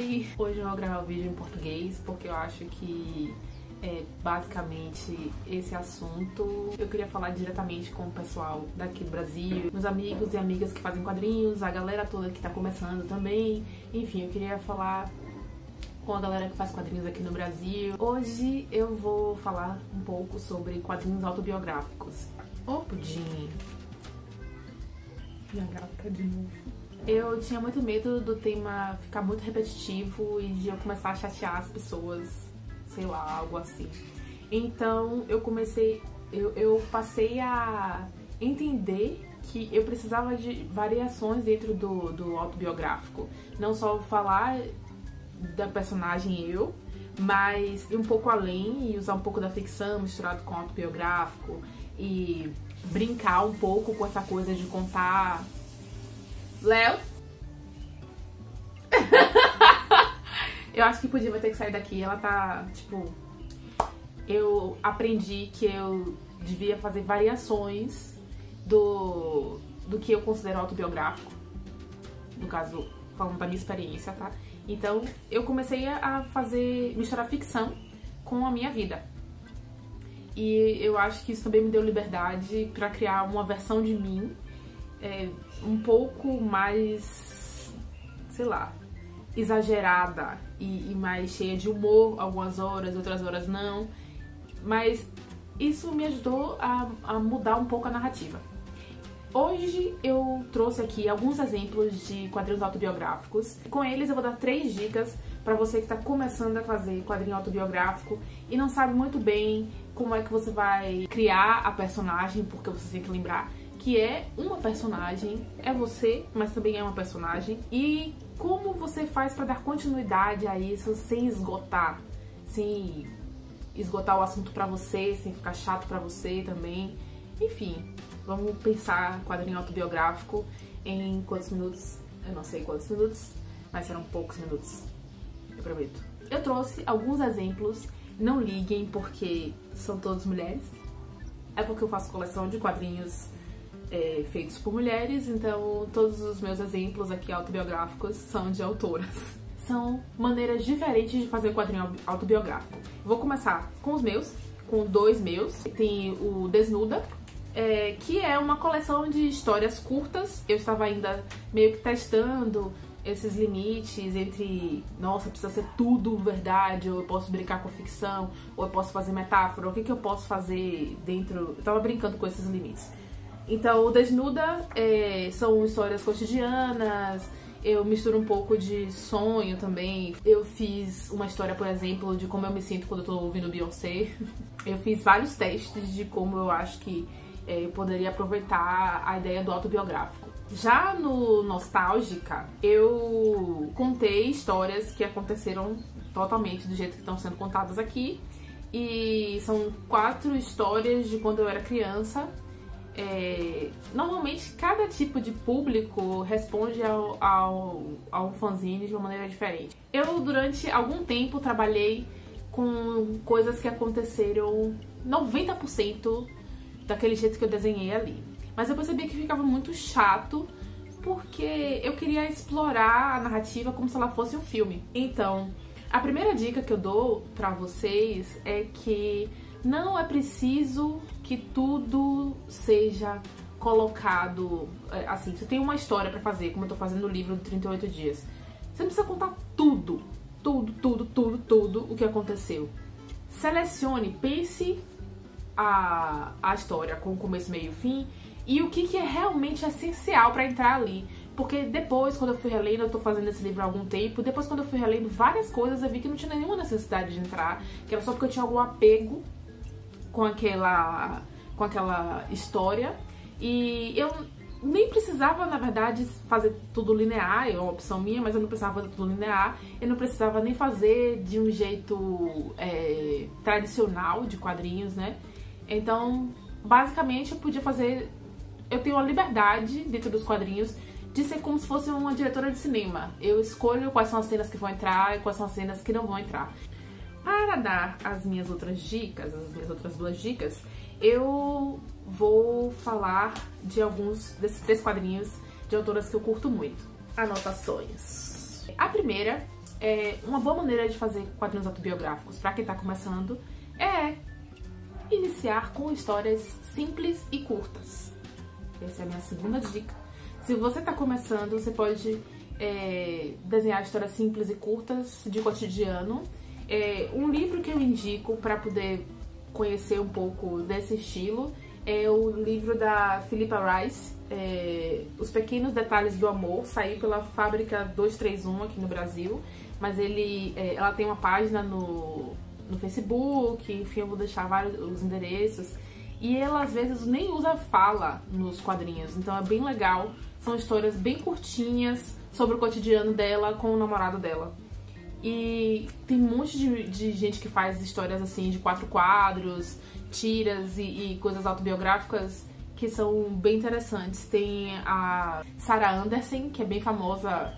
Oi! Hoje eu vou gravar um vídeo em português porque eu acho que basicamente esse assunto eu queria falar diretamente com o pessoal daqui do Brasil, meus amigos e amigas que fazem quadrinhos, a galera toda que tá começando também. Enfim, eu queria falar com a galera que faz quadrinhos aqui no Brasil. Hoje eu vou falar um pouco sobre quadrinhos autobiográficos. Ô, Pudim! Minha gata de novo. Eu tinha muito medo do tema ficar muito repetitivo e de eu começar a chatear as pessoas, sei lá, algo assim. Então eu passei a entender que eu precisava de variações dentro do autobiográfico. Não só falar da personagem eu, mas ir um pouco além e usar um pouco da ficção misturado com autobiográfico e brincar um pouco com essa coisa de contar... Léo? Eu acho que Pudim vai ter que sair daqui. Ela tá, tipo... Eu aprendi que eu devia fazer variações do que eu considero autobiográfico. No caso, falando da minha experiência, tá? Então, eu comecei a misturar ficção com a minha vida. E eu acho que isso também me deu liberdade pra criar uma versão de mim um pouco mais, sei lá, exagerada e mais cheia de humor algumas horas, outras horas não. Mas isso me ajudou a mudar um pouco a narrativa. Hoje eu trouxe aqui alguns exemplos de quadrinhos autobiográficos. Com eles eu vou dar 3 dicas pra você que tá começando a fazer quadrinho autobiográfico e não sabe muito bem como é que você vai criar a personagem, porque você tem que lembrar que é uma personagem, é você, mas também é uma personagem. E como você faz pra dar continuidade a isso sem esgotar o assunto pra você, sem ficar chato pra você também. Enfim, vamos pensar quadrinho autobiográfico em quantos minutos? Eu não sei quantos minutos, mas serão poucos minutos, eu prometo. Eu trouxe alguns exemplos, não liguem porque são todas mulheres. É porque eu faço coleção de quadrinhos feitos por mulheres, então todos os meus exemplos aqui autobiográficos são de autoras. São maneiras diferentes de fazer quadrinho autobiográfico. Vou começar com os meus, com 2 meus. Tem o Desnuda, que é uma coleção de histórias curtas. Eu estava ainda meio que testando esses limites entre, nossa, precisa ser tudo verdade, ou eu posso brincar com ficção, ou eu posso fazer metáfora, o que eu posso fazer dentro... Eu tava brincando com esses limites. Então, o Desnuda são histórias cotidianas, eu misturo um pouco de sonho também. Eu fiz uma história, por exemplo, de como eu me sinto quando eu tô ouvindo Beyoncé. Eu fiz vários testes de como eu acho que eu poderia aproveitar a ideia do autobiográfico. Já no Nostálgica, eu contei histórias que aconteceram totalmente do jeito que estão sendo contadas aqui. E são 4 histórias de quando eu era criança. Normalmente cada tipo de público responde ao fanzine de uma maneira diferente. Eu durante algum tempo trabalhei com coisas que aconteceram 90% daquele jeito que eu desenhei ali. Mas eu percebi que ficava muito chato porque eu queria explorar a narrativa como se ela fosse um filme. Então, a primeira dica que eu dou pra vocês é que não é preciso que tudo seja colocado assim. Você tem uma história pra fazer, como eu tô fazendo no livro de 38 dias. Você não precisa contar tudo o que aconteceu. Selecione, pense a história com começo, meio e fim e o que é realmente essencial pra entrar ali. Porque depois, quando eu fui relendo, eu tô fazendo esse livro há algum tempo, depois quando eu fui relendo várias coisas, eu vi que não tinha nenhuma necessidade de entrar, que era só porque eu tinha algum apego com aquela história. E eu nem precisava, na verdade, fazer tudo linear, é uma opção minha, mas eu não precisava fazer tudo linear, eu não precisava nem fazer de um jeito tradicional de quadrinhos, né? Então, basicamente, eu podia fazer... Eu tenho uma liberdade dentro dos quadrinhos de ser como se fosse uma diretora de cinema. Eu escolho quais são as cenas que vão entrar e quais são as cenas que não vão entrar. Para dar as minhas outras dicas, as minhas outras 2 dicas, eu vou falar de alguns desses 3 quadrinhos de autoras que eu curto muito. Anotações. A primeira uma boa maneira de fazer quadrinhos autobiográficos para quem tá começando é iniciar com histórias simples e curtas. Essa é a minha segunda dica. Se você tá começando, você pode desenhar histórias simples e curtas de cotidiano. Um livro que eu indico para poder conhecer um pouco desse estilo é o livro da Philippa Rice, Os Pequenos Detalhes do Amor. Saiu pela Fábrica 231 aqui no Brasil, mas ela tem uma página no Facebook, enfim, eu vou deixar os endereços. E ela às vezes nem usa fala nos quadrinhos, então é bem legal. São histórias bem curtinhas sobre o cotidiano dela com o namorado dela. E tem um monte de gente que faz histórias assim de 4 quadros, tiras e coisas autobiográficas que são bem interessantes. Tem a Sarah Andersen, que é bem famosa,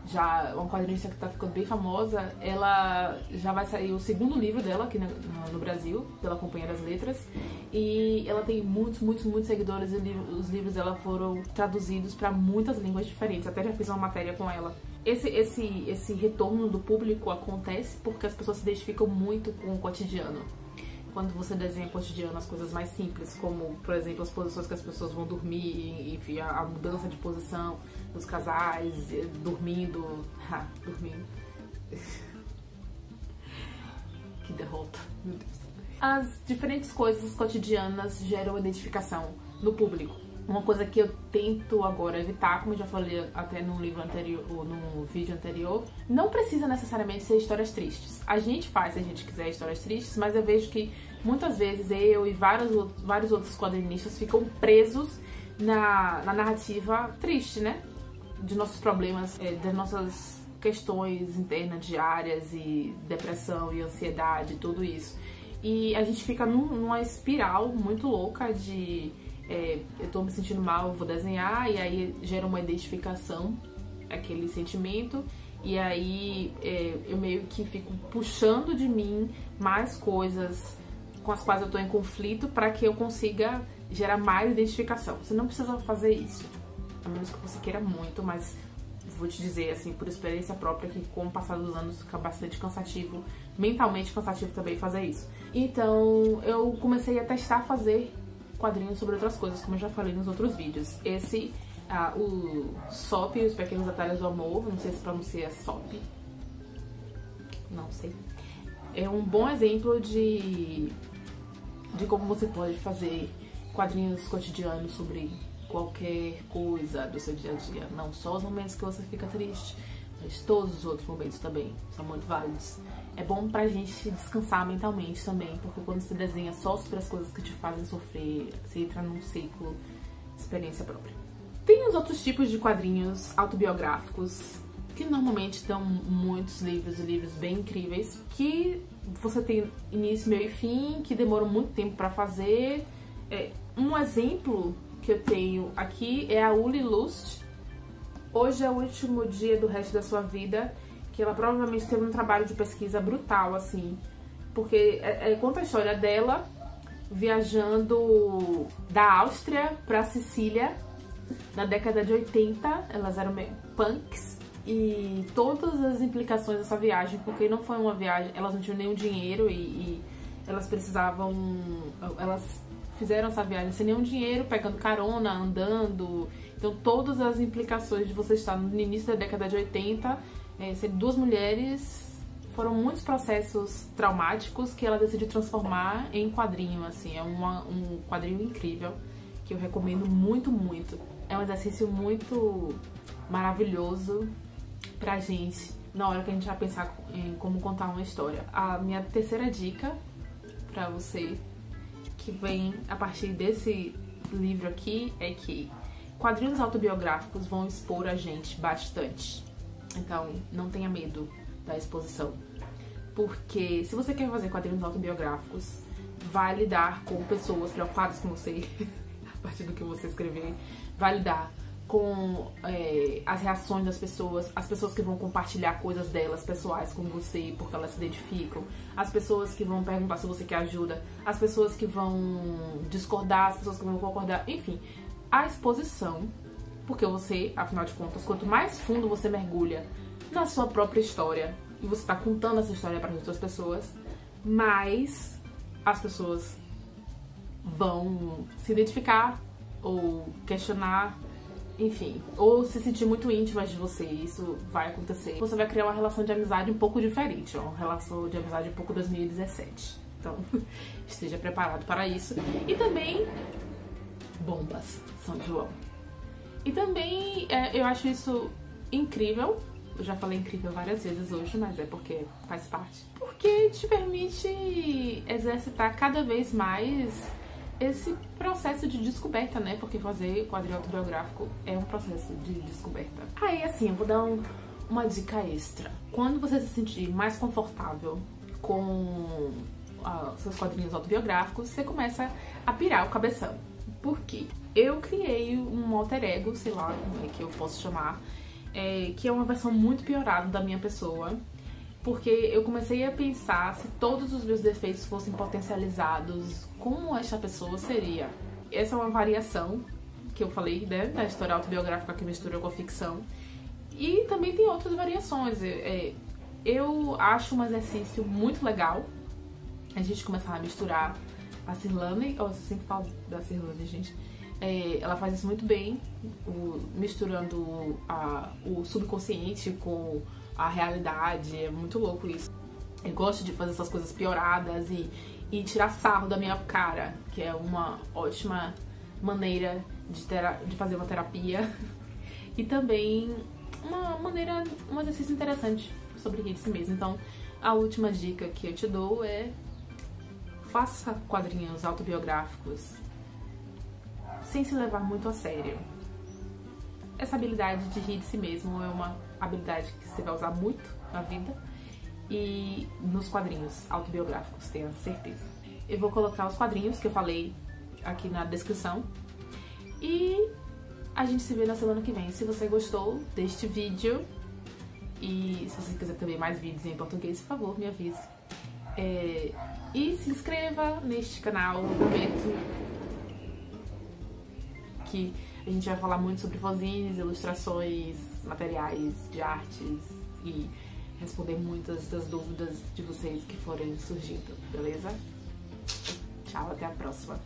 já uma quadrinista que tá ficando bem famosa. Ela já vai sair o segundo livro dela aqui no Brasil, pela Companhia das Letras. E ela tem muitos seguidores e os livros dela foram traduzidos para muitas línguas diferentes. Até já fiz uma matéria com ela. Esse retorno do público acontece porque as pessoas se identificam muito com o cotidiano. Quando você desenha cotidiano as coisas mais simples, como, por exemplo, as posições que as pessoas vão dormir, enfim, a mudança de posição dos casais, dormindo. Dormindo. Que derrota, meu Deus. As diferentes coisas cotidianas geram identificação no público. Uma coisa que eu tento agora evitar, como eu já falei até no livro anterior, ou no vídeo anterior, não precisa necessariamente ser histórias tristes. A gente faz se a gente quiser histórias tristes, mas eu vejo que muitas vezes eu e vários outros quadrinistas ficam presos na narrativa triste, né? De nossos problemas, das nossas questões internas diárias e depressão e ansiedade, tudo isso. E a gente fica numa espiral muito louca de eu tô me sentindo mal, eu vou desenhar, e aí gera uma identificação, aquele sentimento, e aí eu meio que fico puxando de mim mais coisas com as quais eu tô em conflito para que eu consiga gerar mais identificação. Você não precisa fazer isso, a menos que você queira muito, mas vou te dizer, assim, por experiência própria, que com o passar dos anos fica bastante cansativo, mentalmente cansativo também fazer isso. Então eu comecei a testar fazer quadrinhos sobre outras coisas, como eu já falei nos outros vídeos. O SOP, Os Pequenos Detalhes do Amor, não sei se pronuncia SOP, não sei. É um bom exemplo de como você pode fazer quadrinhos cotidianos sobre qualquer coisa do seu dia a dia. Não só os momentos que você fica triste, mas todos os outros momentos também são muito válidos. É bom pra gente descansar mentalmente também, porque quando você desenha só sobre as coisas que te fazem sofrer, você entra num ciclo de experiência própria. Tem os outros tipos de quadrinhos autobiográficos, que normalmente dão muitos livros, e livros bem incríveis, que você tem início, meio e fim, que demoram muito tempo pra fazer. Um exemplo que eu tenho aqui é a Uli Lust. Hoje é o último dia do resto da sua vida, que ela provavelmente teve um trabalho de pesquisa brutal, assim, porque conta a história dela viajando da Áustria pra Sicília na década de 80, elas eram meio punks, e todas as implicações dessa viagem, porque não foi uma viagem, elas não tinham nenhum dinheiro e elas precisavam, elas fizeram essa viagem sem nenhum dinheiro, pegando carona, andando. Então todas as implicações de você estar no início da década de 80, sendo duas mulheres, foram muitos processos traumáticos que ela decidiu transformar em quadrinho, assim. É um quadrinho incrível, que eu recomendo muito, muito. É um exercício muito maravilhoso pra gente, na hora que a gente vai pensar em como contar uma história. A minha terceira dica pra você, que vem a partir desse livro aqui, é que quadrinhos autobiográficos vão expor a gente bastante. Então, não tenha medo da exposição. Porque se você quer fazer quadrinhos autobiográficos, vai lidar com pessoas preocupadas com você, a partir do que você escrever, vai lidar com as reações das pessoas, as pessoas que vão compartilhar coisas delas pessoais com você porque elas se identificam, as pessoas que vão perguntar se você quer ajuda, as pessoas que vão discordar, as pessoas que vão concordar, enfim, a exposição, porque você, afinal de contas, quanto mais fundo você mergulha na sua própria história e você tá contando essa história para outras pessoas, mais as pessoas vão se identificar ou questionar, enfim, ou se sentir muito íntimas de você. Isso vai acontecer. Você vai criar uma relação de amizade um pouco diferente, uma relação de amizade um pouco 2017. Então, esteja preparado para isso. E também, bombas, São João. E também, eu acho isso incrível. Eu já falei incrível várias vezes hoje, mas é porque faz parte. Porque te permite exercitar cada vez mais esse processo de descoberta, né? Porque fazer quadrinho autobiográfico é um processo de descoberta. Aí, assim, eu vou dar uma dica extra. Quando você se sentir mais confortável com seus quadrinhos autobiográficos, você começa a pirar o cabeção. Por quê? Eu criei um alter ego, sei lá como é que eu posso chamar, que é uma versão muito piorada da minha pessoa, porque eu comecei a pensar se todos os meus defeitos fossem potencializados, como esta pessoa seria. Essa é uma variação que eu falei, né, da história autobiográfica que mistura com a ficção. E também tem outras variações. Eu acho um exercício muito legal a gente começar a misturar a Cirlane, eu sempre falo da Cirlane, gente. Ela faz isso muito bem, misturando o subconsciente com a realidade. É muito louco isso. Eu gosto de fazer essas coisas pioradas e tirar sarro da minha cara, que é uma ótima maneira de fazer uma terapia. E também um exercício interessante sobre rir de si mesmo. Então, a última dica que eu te dou é: faça quadrinhos autobiográficos sem se levar muito a sério. Essa habilidade de rir de si mesmo é uma habilidade que você vai usar muito na vida e nos quadrinhos autobiográficos, tenha certeza. Eu vou colocar os quadrinhos que eu falei aqui na descrição e a gente se vê na semana que vem. Se você gostou deste vídeo e se você quiser também mais vídeos em português, por favor, me avise. E se inscreva neste canal. Eu prometo que a gente vai falar muito sobre fanzines, ilustrações, materiais de artes e responder muitas das dúvidas de vocês que forem surgindo, beleza? Tchau, até a próxima!